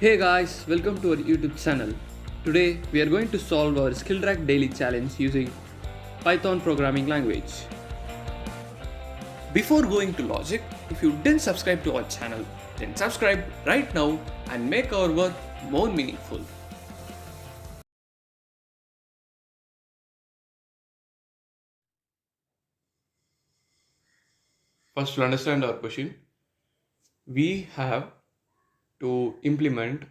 Hey guys, welcome to our YouTube channel. Today we are going to solve our skillrack daily challenge using Python programming language. Before going to logic, if you didn't subscribe to our channel, then subscribe right now and make our work more meaningful. First, to understand our question, we have to implement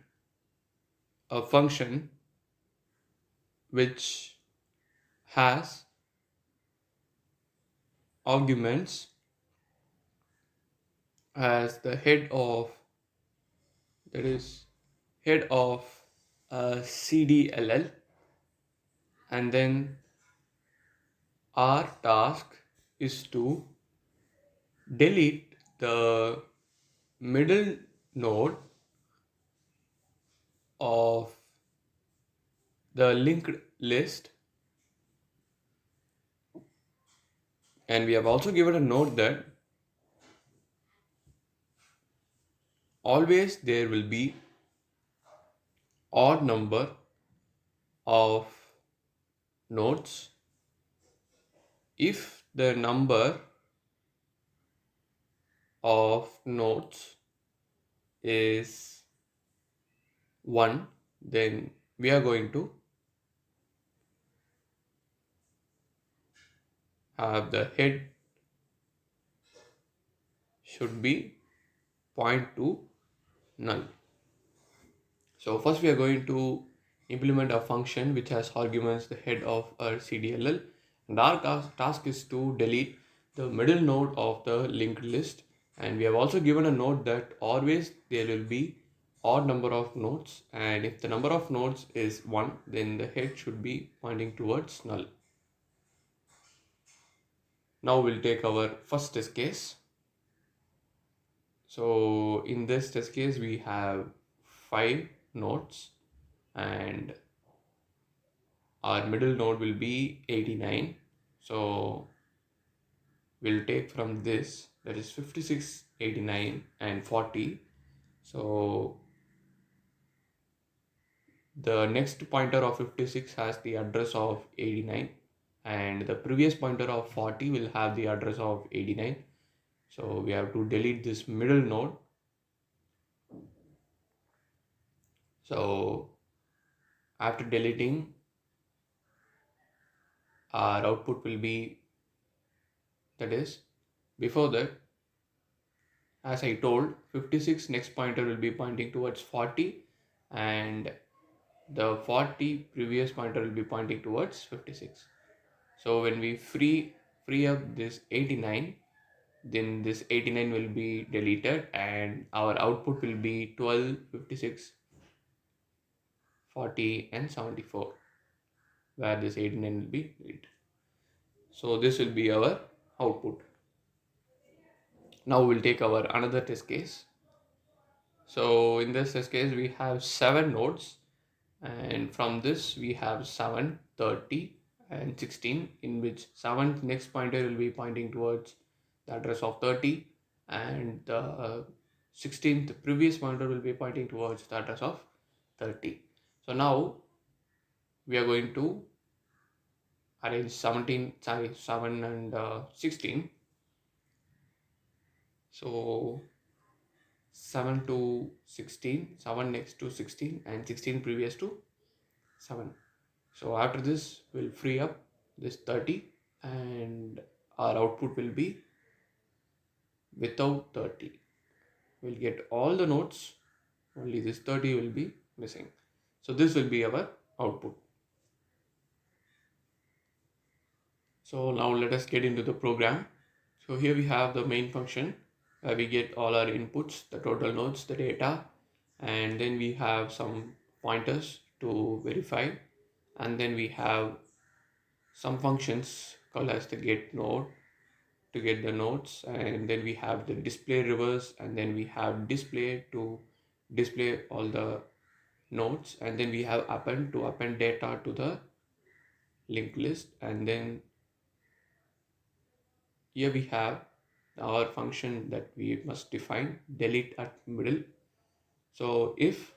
a function which has arguments as the head of that is head of CDLL, and then our task is to delete the middle node of the linked list, and we have also given a note that always there will be odd number of nodes if the number of nodes is 1, then we are going to have the head should be point to null. So first we are going to implement a function which has arguments the head of our CDLL, and our task is to delete the middle node of the linked list, and we have also given a note that always there will be odd number of nodes, and if the number of nodes is 1, then the head should be pointing towards null. Now we'll take our first test case. So in this test case we have 5 nodes, and our middle node will be 89. So we'll take from this, that is 56, 89 and 40. So the next pointer of 56 has the address of 89, and the previous pointer of 40 will have the address of 89. So we have to delete this middle node. So after deleting, our output will be, that is, before that, as I told, 56 next pointer will be pointing towards 40, and the 40 previous pointer will be pointing towards 56. So when we free up this 89, then this 89 will be deleted and our output will be 12, 56, 40 and 74, where this 89 will be deleted. So this will be our output. Now we'll take our another test case. So in this test case we have 7 nodes, and from this we have 7, 30 and 16, in which 7th next pointer will be pointing towards the address of 30, and the 16th previous pointer will be pointing towards the address of 30. So now we are going to arrange 7 and 16. So 7 to 16, 7 next to 16 and 16 previous to 7. So after this we'll free up this 30, and our output will be without 30. We'll get all the nodes, only this 30 will be missing. So this will be our output. So now let us get into the program. So here we have the main function where we get all our inputs, the total nodes, the data, and then we have some pointers to verify, and then we have some functions called as the get node to get the nodes, and then we have the display reverse, and then we have display to display all the nodes, and then we have append to append data to the linked list, and then here we have our function that we must define delete at middle. So if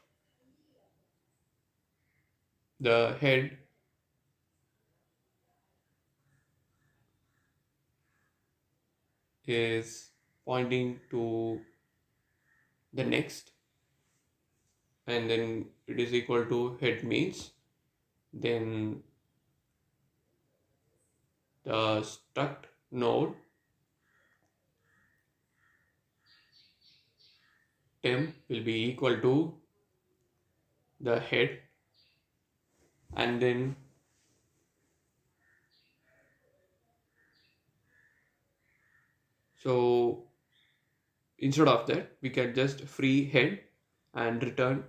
the head is pointing to the next, and then it is equal to head means then the struct node temp will be equal to the head, and then so instead of that we can just free head and return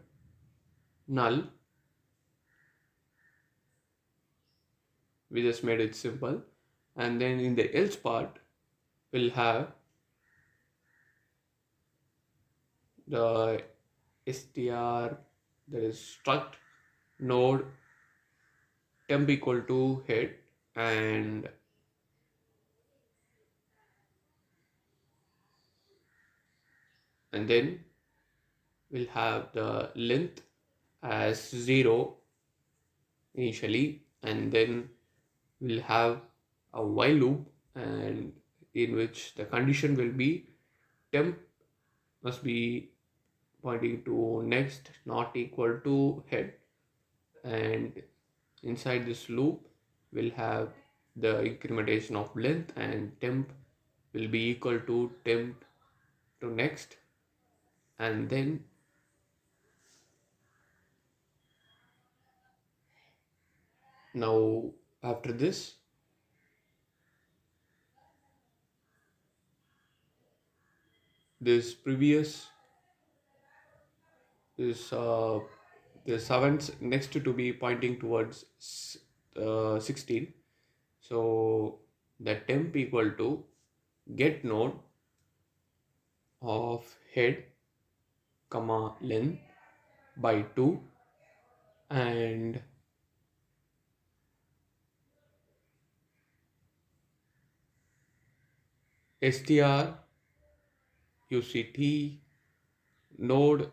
null. We just made it simple, and then in the else part we'll have the str, that is struct node temp equal to head, and then we'll have the length as 0 initially, and then we'll have a while loop, and in which the condition will be temp must be pointing to next not equal to head, and inside this loop we'll have the incrementation of length, and temp will be equal to temp to next, and then now after this previous is the 7th next to be pointing towards 16, so the temp equal to get node of head comma length by 2, and str uct node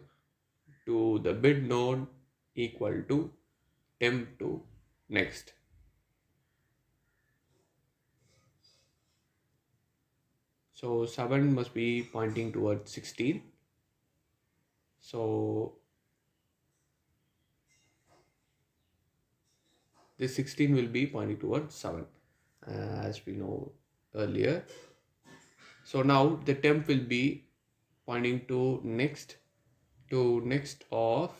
to the bid node equal to temp to next. So 7 must be pointing towards 16. So this 16 will be pointing towards 7 as we know earlier. So now the temp will be pointing to next of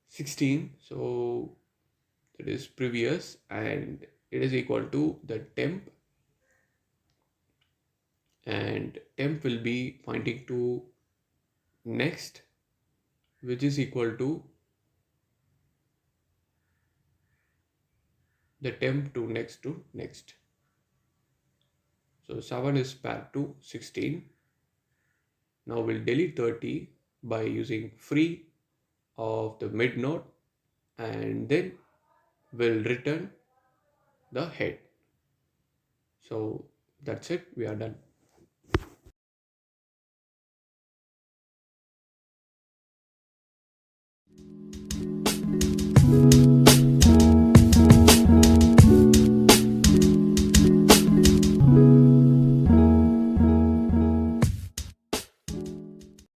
16. So that is previous, and it is equal to the temp, and temp will be pointing to next, which is equal to the temp to next. So 7 is paired to 16. Now we'll delete 30 by using free of the mid node, and then we'll return the head. So that's it, we are done.